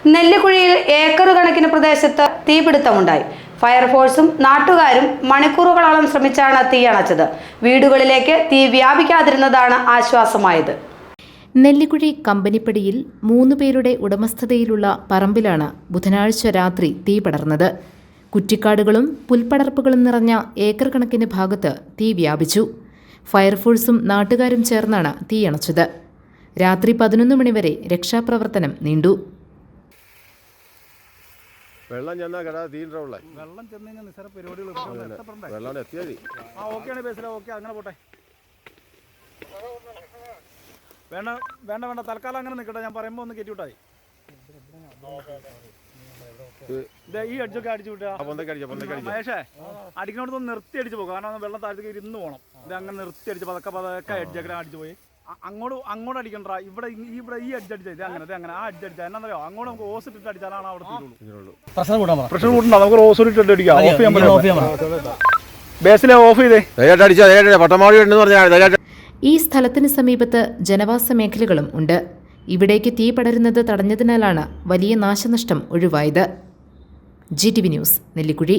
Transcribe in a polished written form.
നെല്ലിക്കുഴിയിൽ acre കണക്കിന് പ്രദേശത്ത് തീപിടുത്തമുണ്ടായി. ഫയർഫോഴ്സും നാട്ടുകാരും മണിക്കൂറുകളോളം ശ്രമിച്ചാണ് തീയണച്ചത്. വീടുകളിലേക്ക് തീ വ്യാപിക്കാതിരുന്നതാണ് ആശ്വാസമായത്. നെല്ലിക്കുഴി കമ്പനിപ്പടിയിൽ 3 പേരുടെ ഉടമസ്ഥതയിലുള്ള പറമ്പിലാണ് ബുധനാഴ്ച രാത്രി തീ പടർന്നത്. കുറ്റിക്കാടുകളും പുൽപ്പടർപ്പുകളും നിറഞ്ഞ ഏക്കർ കണക്കിന് ഭാഗത്ത് തീ വ്യാപിച്ചു. ഫയർഫോഴ്സും നാട്ടുകാരും ചേർന്നാണ് തീയണച്ചത്. രാത്രി 11 മണിവരെ രക്ഷാപ്രവർത്തനം നീണ്ടു. വെള്ളം ചെന്നാൽ കട തീരുള്ള വെള്ളം ചെന്ന് കഴിഞ്ഞാൽ നിസ്സാര പരിപാടികൾ എത്തിയാൽ ഓക്കെയാണ് ബേസിലെ ഓക്കെ അങ്ങനെ പോട്ടെ. വേണ്ട വേണ്ട വേണ്ട തൽക്കാലം അങ്ങനെ നിൽക്കട്ടെ. ഞാൻ പറയുമ്പോൾ ഒന്ന് കയറ്റി വിട്ടായി. ഈ അടിച്ചൊക്കെ അടിച്ചു വിട്ടാ മഹേഷേ അടിക്കണോടത്തൊന്ന് നിർത്തി അടിച്ചു പോകും. കാരണം വെള്ളം താഴത്തേക്ക് ഇരുന്ന് പോകണം. ഇത് അങ്ങനെ നിർത്തി അടിച്ച് പതക്കെ അടിച്ചൊക്കെ അടിച്ചു പോയി. അങ്ങോട്ട് അടിക്കണ്ട. ഇവിടെ ഈ അടിച്ചടിച്ചാൽ ഇത് അങ്ങനെ ആ അടിച്ചടിച്ചാൽ എന്നാ അങ്ങോട്ട് നമുക്ക് ഓസ് ഇട്ടിട്ട് അടിച്ചാലാണ് അവിടെ തീരുള്ളൂ. പ്രഷർ കൂട്ടണ്ട. നമുക്ക് ഓസ് ഇട്ടിട്ട് അടിക്കാം. ഓഫ് ചെയ്യാൻ ബേസിലെ ഓഫ് ചെയ്തേ. ഈ സ്ഥലത്തിന് സമീപത്ത് ജനവാസ മേഖലകളും ഉണ്ട്. ഇവിടേക്ക് തീ പടരുന്നത് തടഞ്ഞതിനാലാണ് വലിയ നാശനഷ്ടം ഒഴിവായത്. GTV news, Nellikuzhi.